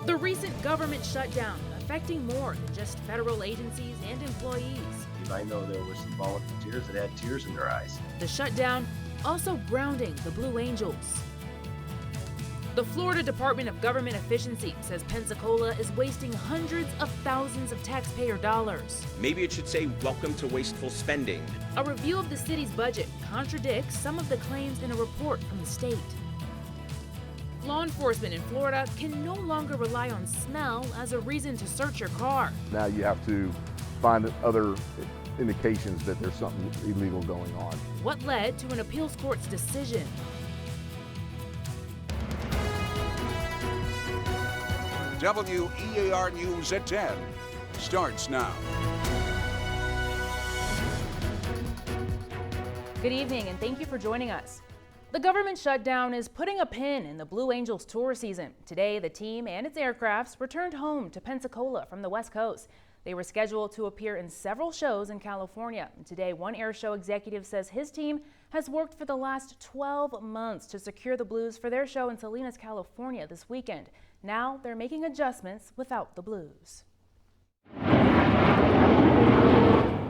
The recent government shutdown affecting more than just federal agencies and employees. I know there were some volunteers that had tears in their eyes. The shutdown also grounding the Blue Angels. The Florida Department of Government Efficiency says Pensacola is wasting hundreds of thousands of taxpayer dollars. Maybe it should say, welcome to wasteful spending. A review of the city's budget contradicts some of the claims in a report from the state. Law enforcement in Florida can no longer rely on smell as a reason to search your car. Now you have to find other indications that there's something illegal going on. What led to an appeals court's decision? WEAR News at 10 starts now. Good evening and thank you for joining us. The government shutdown is putting a pin in the Blue Angels tour season. Today, the team and its aircrafts returned home to Pensacola from the West Coast. They were scheduled to appear in several shows in California. And today, one airshow executive says his team has worked for the last 12 months to secure the Blues for their show in Salinas, California this weekend. Now they're making adjustments without the Blues.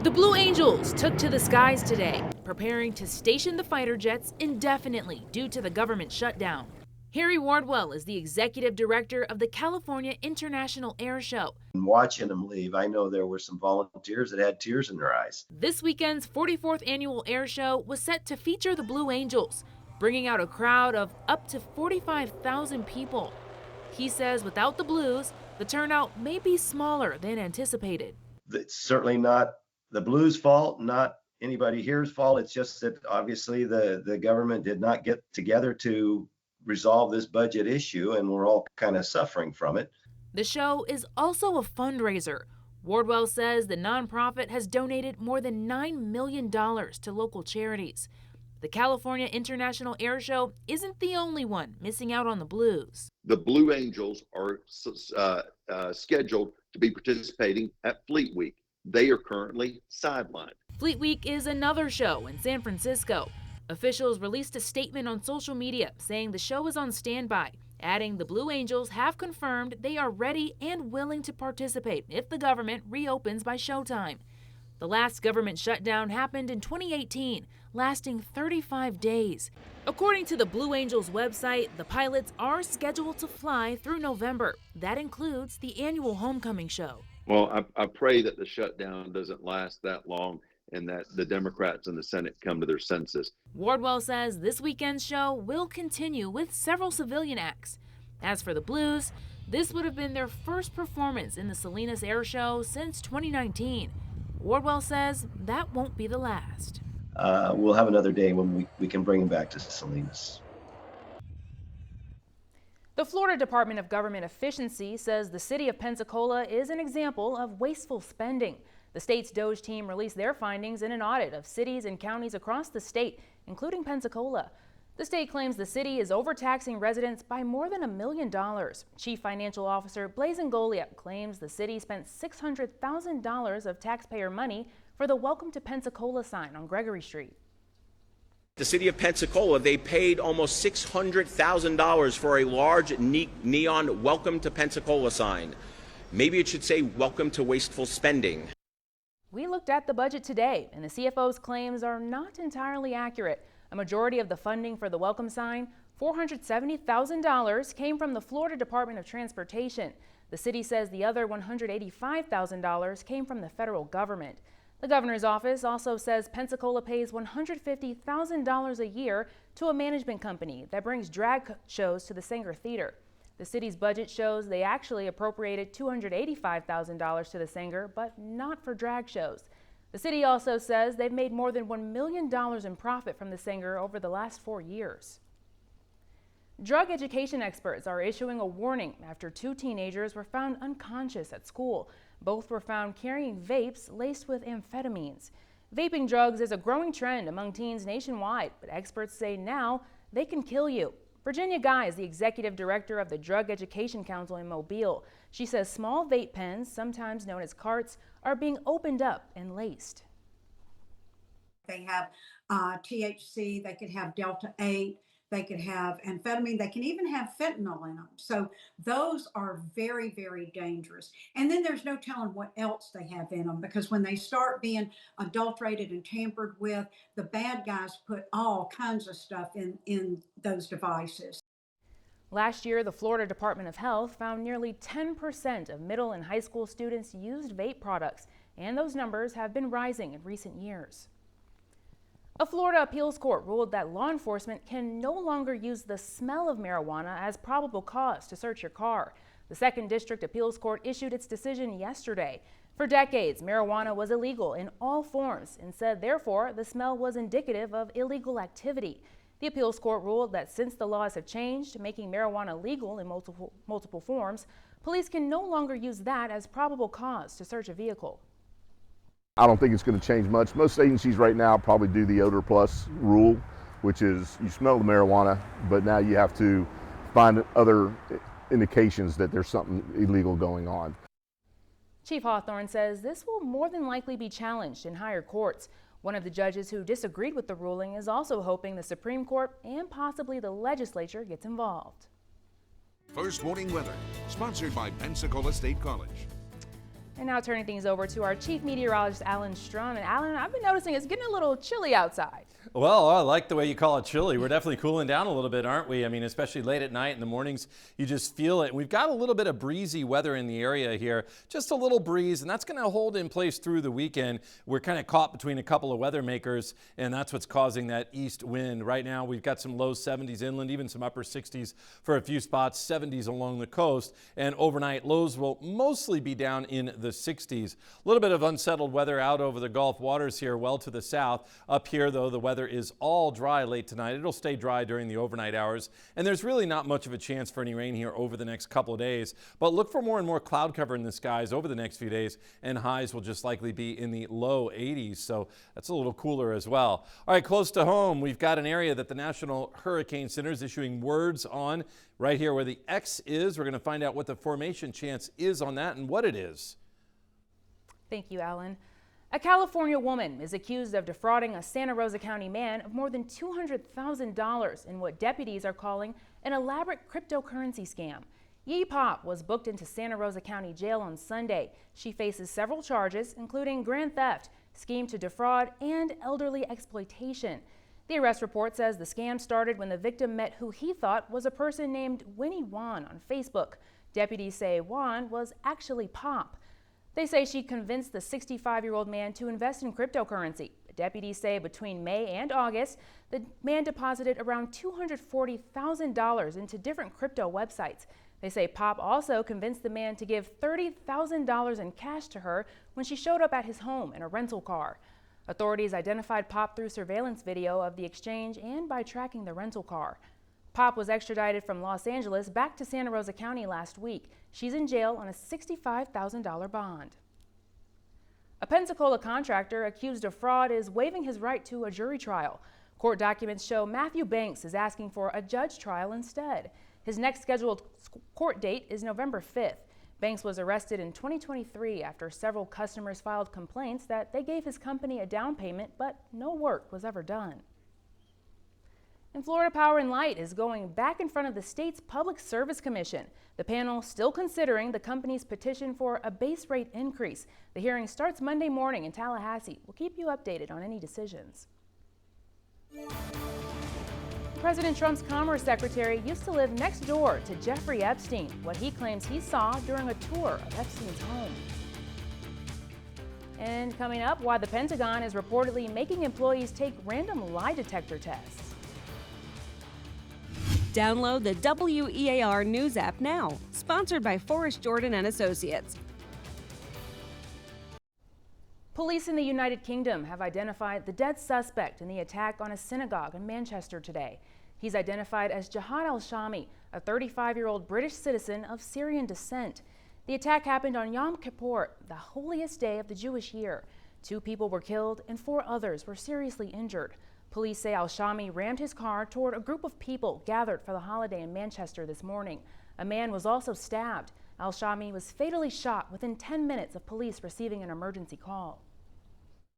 The Blue Angels took to the skies today, preparing to station the fighter jets indefinitely due to the government shutdown. Harry Wardwell is the executive director of the California International Air Show. And watching them leave, I know there were some volunteers that had tears in their eyes. This weekend's 44th annual air show was set to feature the Blue Angels, bringing out a crowd of up to 45,000 people. He says without the Blues, the turnout may be smaller than anticipated. It's certainly not the Blues' fault, not anybody here's fault. It's just that obviously the government did not get together to resolve this budget issue, and we're all kind of suffering from it. The show is also a fundraiser. Wardwell says the nonprofit has donated more than $9 million to local charities. The California International Air Show isn't the only one missing out on the Blues. The Blue Angels are scheduled to be participating at Fleet Week. They are currently sidelined. Fleet Week is another show in San Francisco. Officials released a statement on social media saying the show is on standby, adding the Blue Angels have confirmed they are ready and willing to participate if the government reopens by showtime. The last government shutdown happened in 2018, lasting 35 days. According to the Blue Angels website, the pilots are scheduled to fly through November. That includes the annual homecoming show. Well, I pray that the shutdown doesn't last that long and that the Democrats in the Senate come to their senses. Wardwell says this weekend's show will continue with several civilian acts. As for the Blues, this would have been their first performance in the Salinas Air Show since 2019. Wardwell says that won't be the last. We'll have another day when we can bring them back to Salinas. The Florida Department of Government Efficiency says the city of Pensacola is an example of wasteful spending. The state's DOGE team released their findings in an audit of cities and counties across the state, including Pensacola. The state claims the city is overtaxing residents by more than $1 million. Chief Financial Officer Blaise Ingoglia claims the city spent $600,000 of taxpayer money for the Welcome to Pensacola sign on Gregory Street. The city of Pensacola, they paid almost $600,000 for a large neon Welcome to Pensacola sign. Maybe it should say, welcome to wasteful spending. We looked at the budget today, and the CFO's claims are not entirely accurate. A majority of the funding for the welcome sign, $470,000, came from the Florida Department of Transportation. The city says the other $185,000 came from the federal government. The governor's office also says Pensacola pays $150,000 a year to a management company that brings drag shows to the Saenger Theater. The city's budget shows they actually appropriated $285,000 to the Saenger, but not for drag shows. The city also says they've made more than $1 million in profit from the Saenger over the last 4 years. Drug education experts are issuing a warning after 2 teenagers were found unconscious at school. Both were found carrying vapes laced with amphetamines. Vaping drugs is a growing trend among teens nationwide, but experts say now they can kill you. Virginia Guy is the executive director of the Drug Education Council in Mobile. She says small vape pens, sometimes known as carts, are being opened up and laced. They have THC, they could have Delta 8, They could have amphetamine. They can even have fentanyl in them. So those are very, very dangerous. And then there's no telling what else they have in them, because when they start being adulterated and tampered with, the bad guys put all kinds of stuff in those devices. Last year, the Florida Department of Health found nearly 10% of middle and high school students used vape products, and those numbers have been rising in recent years. A Florida appeals court ruled that law enforcement can no longer use the smell of marijuana as probable cause to search your car. The Second District Appeals Court issued its decision yesterday. For decades, marijuana was illegal in all forms and said, therefore, the smell was indicative of illegal activity. The appeals court ruled that since the laws have changed, making marijuana legal in multiple forms, police can no longer use that as probable cause to search a vehicle. I don't think it's going to change much. Most agencies right now probably do the odor plus rule, which is you smell the marijuana, but now you have to find other indications that there's something illegal going on. Chief Hawthorne says this will more than likely be challenged in higher courts. One of the judges who disagreed with the ruling is also hoping the Supreme Court and possibly the legislature gets involved. First Warning Weather, sponsored by Pensacola State College. And now turning things over to our chief meteorologist, Alan Strum. And Alan, I've been noticing it's getting a little chilly outside. Well, I like the way you call it chilly. We're definitely cooling down a little bit, aren't we? I mean, especially late at night in the mornings, you just feel it. We've got a little bit of breezy weather in the area here, just a little breeze, and that's going to hold in place through the weekend. We're kind of caught between a couple of weather makers, and that's what's causing that east wind. Right now, we've got some low 70s inland, even some upper 60s for a few spots, 70s along the coast, and overnight lows will mostly be down in the 60s. A little bit of unsettled weather out over the Gulf waters here, well to the south. Up here, though, the weather is all dry late tonight. It'll stay dry during the overnight hours, and there's really not much of a chance for any rain here over the next couple of days. But look for more and more cloud cover in the skies over the next few days, and highs will just likely be in the low 80s, so that's a little cooler as well. All right, close to home, we've got an area that the National Hurricane Center is issuing words on. Right here where the X is, we're going to find out what the formation chance is on that and what it is. Thank you, Alan. A California woman is accused of defrauding a Santa Rosa County man of more than $200,000 in what deputies are calling an elaborate cryptocurrency scam. Yee Pop was booked into Santa Rosa County Jail on Sunday. She faces several charges, including grand theft, scheme to defraud, and elderly exploitation. The arrest report says the scam started when the victim met who he thought was a person named Winnie Wan on Facebook. Deputies say Wan was actually Pop. They say she convinced the 65-year-old man to invest in cryptocurrency. Deputies say between May and August, the man deposited around $240,000 into different crypto websites. They say Pop also convinced the man to give $30,000 in cash to her when she showed up at his home in a rental car. Authorities identified Pop through surveillance video of the exchange and by tracking the rental car. Pop was extradited from Los Angeles back to Santa Rosa County last week. She's in jail on a $65,000 bond. A Pensacola contractor accused of fraud is waiving his right to a jury trial. Court documents show Matthew Banks is asking for a judge trial instead. His next scheduled court date is November 5th. Banks was arrested in 2023 after several customers filed complaints that they gave his company a down payment, but no work was ever done. And Florida Power and Light is going back in front of the state's Public Service Commission. The panel still considering the company's petition for a base rate increase. The hearing starts Monday morning in Tallahassee. We'll keep you updated on any decisions. President Trump's Commerce Secretary used to live next door to Jeffrey Epstein, what he claims he saw during a tour of Epstein's home. And coming up, why the Pentagon is reportedly making employees take random lie detector tests. Download the WEAR News app now, sponsored by Forrest Jordan and Associates. Police in the United Kingdom have identified the dead suspect in the attack on a synagogue in Manchester today. He's identified as Jihad al-Shami, a 35-year-old British citizen of Syrian descent. The attack happened on Yom Kippur, the holiest day of the Jewish year. 2 people were killed and 4 others were seriously injured. Police say al-Shami rammed his car toward a group of people gathered for the holiday in Manchester this morning. A man was also stabbed. Al-Shami was fatally shot within 10 minutes of police receiving an emergency call.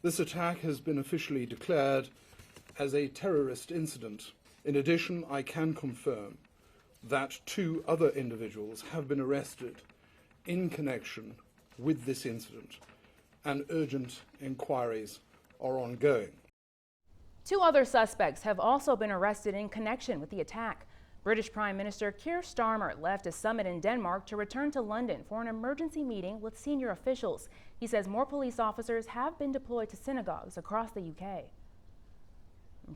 This attack has been officially declared as a terrorist incident. In addition, I can confirm that 2 other individuals have been arrested in connection with this incident, and urgent inquiries are ongoing. 2 other suspects have also been arrested in connection with the attack. British Prime Minister Keir Starmer left a summit in Denmark to return to London for an emergency meeting with senior officials. He says more police officers have been deployed to synagogues across the UK.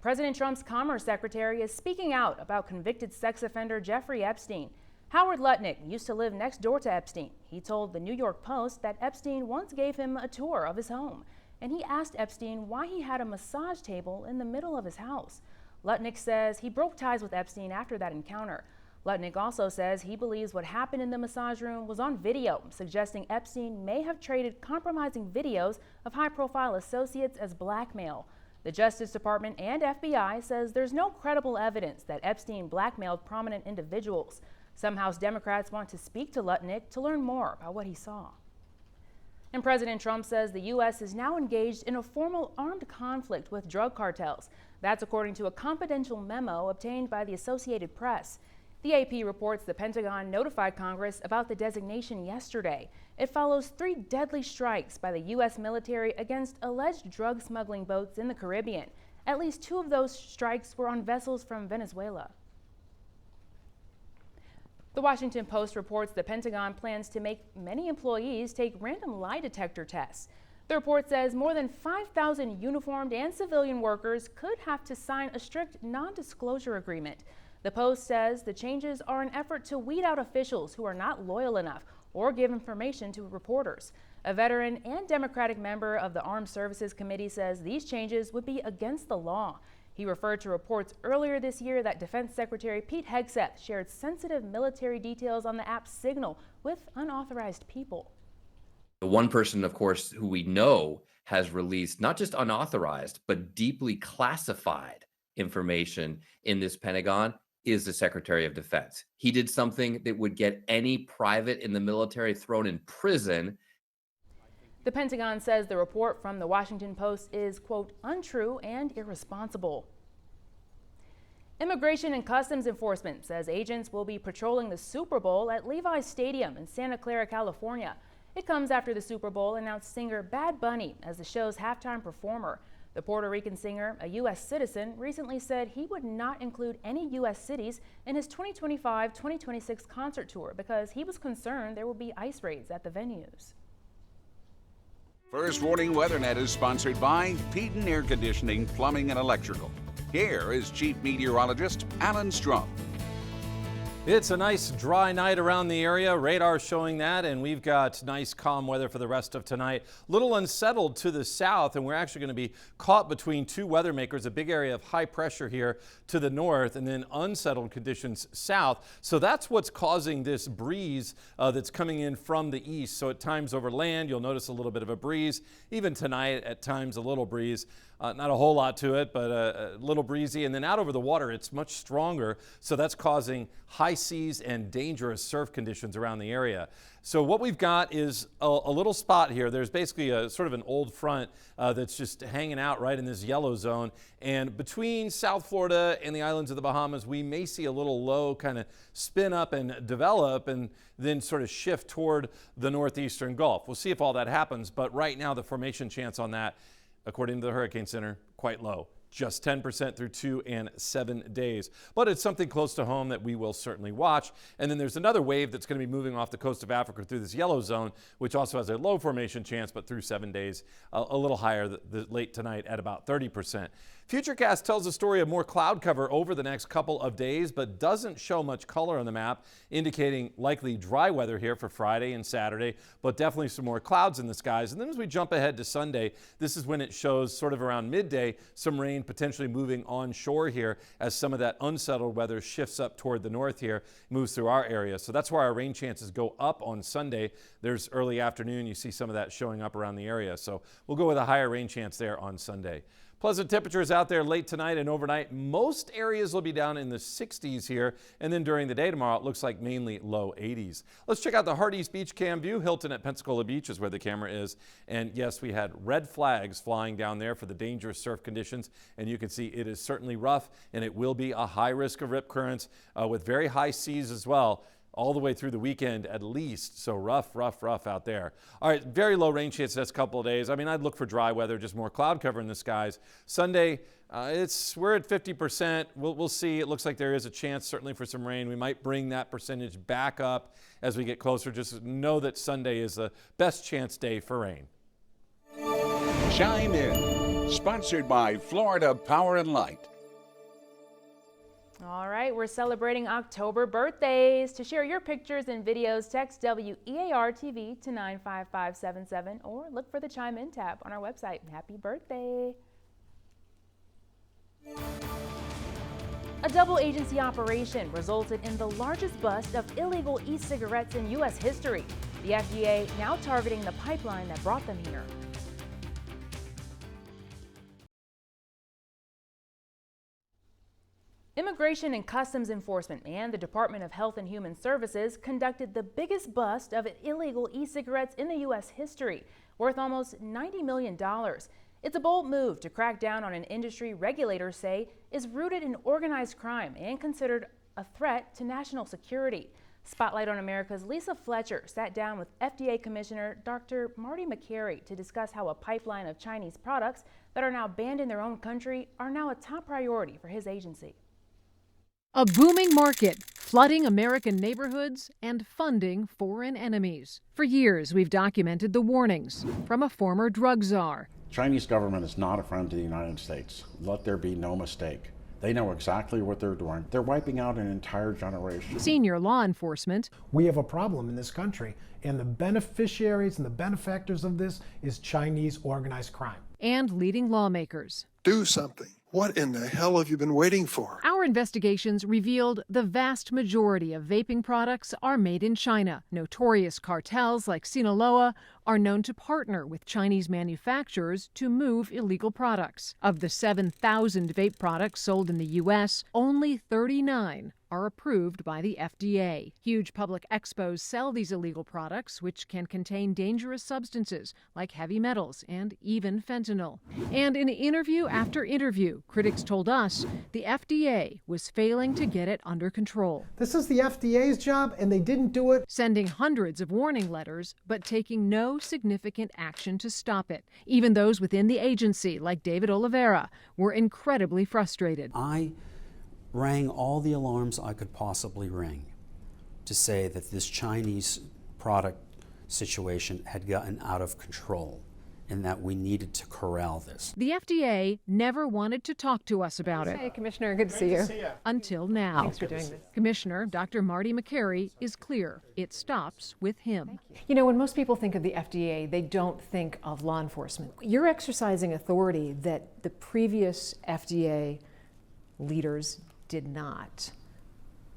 President Trump's Commerce Secretary is speaking out about convicted sex offender Jeffrey Epstein. Howard Lutnick used to live next door to Epstein. He told the New York Post that Epstein once gave him a tour of his home, and he asked Epstein why he had a massage table in the middle of his house. Lutnick says he broke ties with Epstein after that encounter. Lutnick also says he believes what happened in the massage room was on video, suggesting Epstein may have traded compromising videos of high-profile associates as blackmail. The Justice Department and FBI says there's no credible evidence that Epstein blackmailed prominent individuals. Some House Democrats want to speak to Lutnick to learn more about what he saw. And President Trump says the U.S. is now engaged in a formal armed conflict with drug cartels. That's according to a confidential memo obtained by the Associated Press. The AP reports the Pentagon notified Congress about the designation yesterday. It follows 3 deadly strikes by the U.S. military against alleged drug smuggling boats in the Caribbean. At least 2 of those strikes were on vessels from Venezuela. The Washington Post reports the Pentagon plans to make many employees take random lie detector tests. The report says more than 5,000 uniformed and civilian workers could have to sign a strict non-disclosure agreement. The Post says the changes are an effort to weed out officials who are not loyal enough or give information to reporters. A veteran and Democratic member of the Armed Services Committee says these changes would be against the law. He referred to reports earlier this year that Defense Secretary Pete Hegseth shared sensitive military details on the app Signal with unauthorized people. The one person, of course, who we know has released not just unauthorized, but deeply classified information in this Pentagon is the Secretary of Defense. He did something that would get any private in the military thrown in prison. The Pentagon says the report from the Washington Post is, quote, untrue and irresponsible. Immigration and Customs Enforcement says agents will be patrolling the Super Bowl at Levi's Stadium in Santa Clara, California. It comes after the Super Bowl announced singer Bad Bunny as the show's halftime performer. The Puerto Rican singer, a U.S. citizen, recently said he would not include any U.S. cities in his 2025-2026 concert tour because he was concerned there will be ICE raids at the venues. First Warning WeatherNet is sponsored by Peden Air Conditioning, Plumbing and Electrical. Here is Chief Meteorologist Alan Strunk. It's a nice dry night around the area. Radar showing that, and we've got nice calm weather for the rest of tonight. Little unsettled to the south, and we're actually going to be caught between 2 weather makers, a big area of high pressure here to the north and then unsettled conditions south. So that's what's causing this breeze that's coming in from the east. So at times over land, you'll notice a little bit of a breeze. Even tonight, at times a little breeze. Not a whole lot to it, but a little breezy. And then out over the water, it's much stronger. So that's causing high seas and dangerous surf conditions around the area. So what we've got is a little spot here. There's basically a sort of an old front that's just hanging out right in this yellow zone. And between South Florida and the islands of the Bahamas, we may see a little low kind of spin up and develop and then sort of shift toward the northeastern Gulf. We'll see if all that happens. But right now, the formation chance on that, according to the Hurricane Center, quite low. Just 10% through 2 and 7 days. But it's something close to home that we will certainly watch. And then there's another wave that's going to be moving off the coast of Africa through this yellow zone, which also has a low formation chance, but through 7 days, a little higher late tonight at about 30%. Futurecast tells a story of more cloud cover over the next couple of days, but doesn't show much color on the map, indicating likely dry weather here for Friday and Saturday, but definitely some more clouds in the skies. And then as we jump ahead to Sunday, this is when it shows sort of around midday, some rain potentially moving onshore here as some of that unsettled weather shifts up toward the north here, moves through our area. So that's where our rain chances go up on Sunday. There's early afternoon. You see some of that showing up around the area. So we'll go with a higher rain chance there on Sunday. Pleasant temperatures out there late tonight and overnight. Most areas will be down in the 60s here. And then during the day tomorrow, it looks like mainly low 80s. Let's check out the Hardee's Beach Cam view. Hilton at Pensacola Beach is where the camera is. And yes, we had red flags flying down there for the dangerous surf conditions. And you can see it is certainly rough, and it will be a high risk of rip currents with very high seas as well, all the way through the weekend at least. So rough out there. All right, very low rain chance the next couple of days. I mean, I'd look for dry weather, just more cloud cover in the skies. Sunday, we're at 50%. We'll see. It looks like there is a chance certainly for some rain. We might bring that percentage back up as we get closer. Just know that Sunday is the best chance day for rain. Chime In, sponsored by Florida Power and Light. All right, we're celebrating October birthdays. To share your pictures and videos, text WEAR-TV to 95577 or look for the Chime In tab on our website. Happy birthday. A double agency operation resulted in the largest bust of illegal e-cigarettes in U.S. history. The FDA now targeting the pipeline that brought them here. Immigration and Customs Enforcement and the Department of Health and Human Services conducted the biggest bust of illegal e-cigarettes in the U.S. history, worth almost $90 million. It's a bold move to crack down on an industry regulators say is rooted in organized crime and considered a threat to national security. Spotlight on America's Lisa Fletcher sat down with FDA Commissioner Dr. Marty Makary to discuss how a pipeline of Chinese products that are now banned in their own country are now a top priority for his agency. A booming market, flooding American neighborhoods and funding foreign enemies. For years, we've documented the warnings from a former drug czar. Chinese government is not a friend to the United States. Let there be no mistake. They know exactly what they're doing. They're wiping out an entire generation. Senior law enforcement. We have a problem in this country, and the beneficiaries and the benefactors of this is Chinese organized crime. And leading lawmakers. Do something. What in the hell have you been waiting for? Our investigations revealed the vast majority of vaping products are made in China. Notorious cartels like Sinaloa are known to partner with Chinese manufacturers to move illegal products. Of the 7,000 vape products sold in the U.S., only 39 are approved by the FDA. Huge public expos sell these illegal products, which can contain dangerous substances like heavy metals and even fentanyl. And in interview after interview, critics told us the FDA was failing to get it under control. This is the FDA's job, and they didn't do it. Sending hundreds of warning letters, but taking no significant action to stop it. Even those within the agency, like David Oliveira, were incredibly frustrated. I rang all the alarms I could possibly ring to say that this Chinese product situation had gotten out of control and that we needed to corral this. The FDA never wanted to talk to us about it. Hey, Commissioner, good to see you. Until now. Thanks for doing this. Commissioner Dr. Marty Makary is clear. It stops with him. You know, when most people think of the FDA, they don't think of law enforcement. You're exercising authority that the previous FDA leaders did not.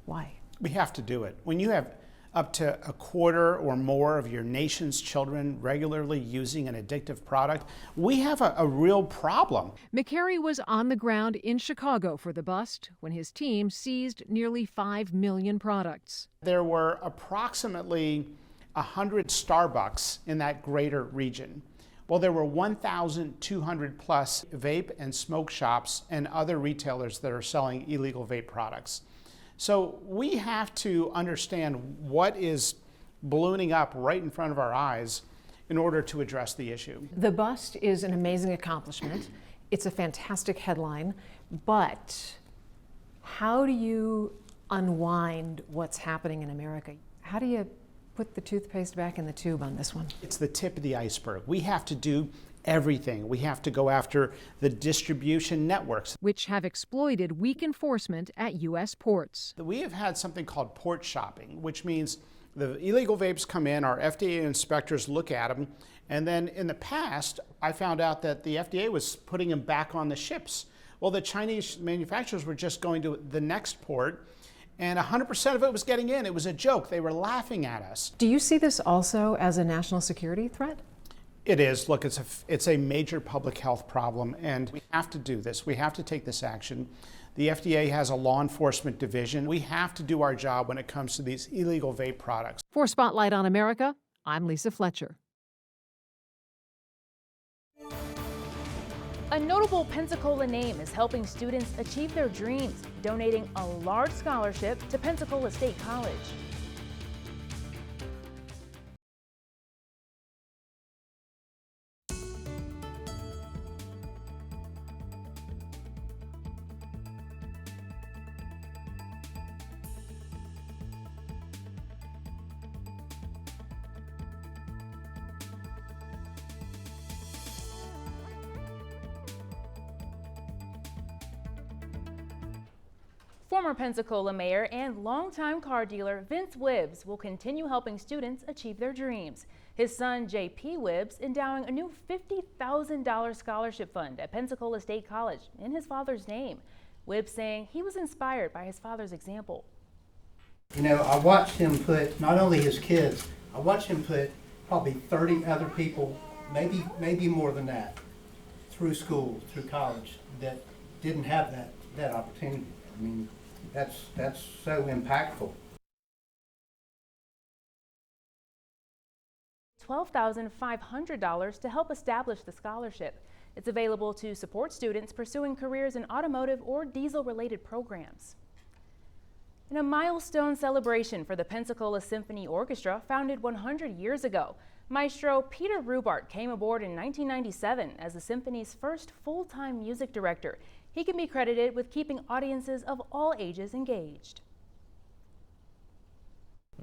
Why? We have to do it. When you have up to a quarter or more of your nation's children regularly using an addictive product, we have a real problem. Makary was on the ground in Chicago for the bust when his team seized nearly 5 million products. There were approximately 100 Starbucks in that greater region. Well, there were 1,200 plus vape and smoke shops and other retailers that are selling illegal vape products. So we have to understand what is ballooning up right in front of our eyes in order to address the issue. The bust is an amazing accomplishment. It's a fantastic headline, but how do you unwind what's happening in America? How do you put the toothpaste back in the tube on this one? It's the tip of the iceberg. We have to do everything. We have to go after the distribution networks, which have exploited weak enforcement at U.S. ports. We have had something called port shopping, which means the illegal vapes come in, our FDA inspectors look at them, and then in the past, I found out that the FDA was putting them back on the ships. Well, the Chinese manufacturers were just going to the next port, and 100% of it was getting in. It was a joke. They were laughing at us. Do you see this also as a national security threat? It is. Look, it's a major public health problem, and we have to do this. We have to take this action. The FDA has a law enforcement division. We have to do our job when it comes to these illegal vape products. For Spotlight on America, I'm Lisa Fletcher. A notable Pensacola name is helping students achieve their dreams, donating a large scholarship to Pensacola State College. Former Pensacola mayor and longtime car dealer Vince Wibbs will continue helping students achieve their dreams. His son J.P. Wibbs endowing a new $50,000 scholarship fund at Pensacola State College in his father's name. Wibbs saying he was inspired by his father's example. You know, I watched him put not only his kids, I watched him put probably 30 other people, maybe more than that, through school, through college, that didn't have that opportunity. I mean, that's so impactful. $12,500 to help establish the scholarship. It's available to support students pursuing careers in automotive or diesel-related programs. In a milestone celebration for the Pensacola Symphony Orchestra, founded 100 years ago, Maestro Peter Rubart came aboard in 1997 as the symphony's first full-time music director. He can be credited with keeping audiences of all ages engaged.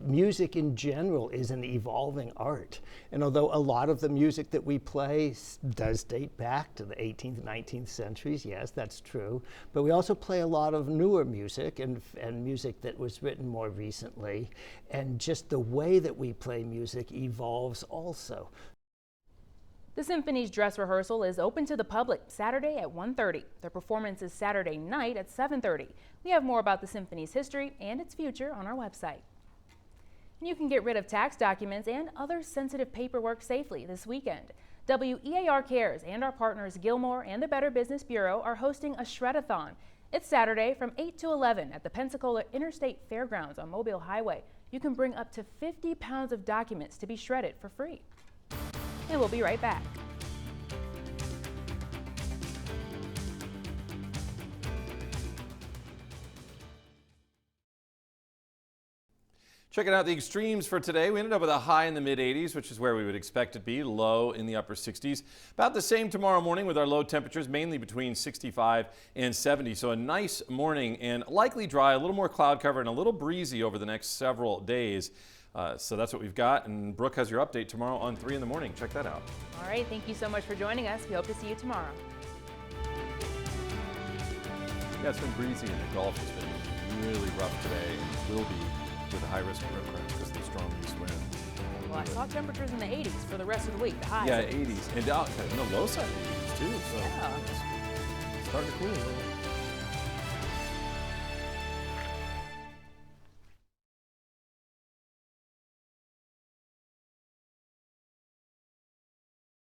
Music in general is an evolving art. And although a lot of the music that we play does date back to the 18th, 19th centuries, yes, that's true. But we also play a lot of newer music and music that was written more recently. And just the way that we play music evolves also. The symphony's dress rehearsal is open to the public Saturday at 1:30. The performance is Saturday night at 7:30. We have more about the symphony's history and its future on our website. And you can get rid of tax documents and other sensitive paperwork safely this weekend. WEAR Cares and our partners Gilmore and the Better Business Bureau are hosting a Shred-a-thon. It's Saturday from 8 to 11 at the Pensacola Interstate Fairgrounds on Mobile Highway. You can bring up to 50 pounds of documents to be shredded for free. And we'll be right back. Checking out the extremes for today. We ended up with a high in the mid-80s, which is where we would expect it to be, low in the upper 60s. About the same tomorrow morning with our low temperatures, mainly between 65 and 70. So a nice morning and likely dry, a little more cloud cover and a little breezy over the next several days. So that's what we've got. And Brooke has your update tomorrow on 3 in the morning. Check that out. All right. Thank you so much for joining us. We hope to see you tomorrow. Yeah, it's been breezy and the Gulf has been really rough today. It will be with a high risk of rip currents because of the strong east wind. Well, I saw temperatures in the 80s for the rest of the week. The highs. Yeah, 80s. And out in the low side of the 80s too. So yeah. it's starting to cool a little.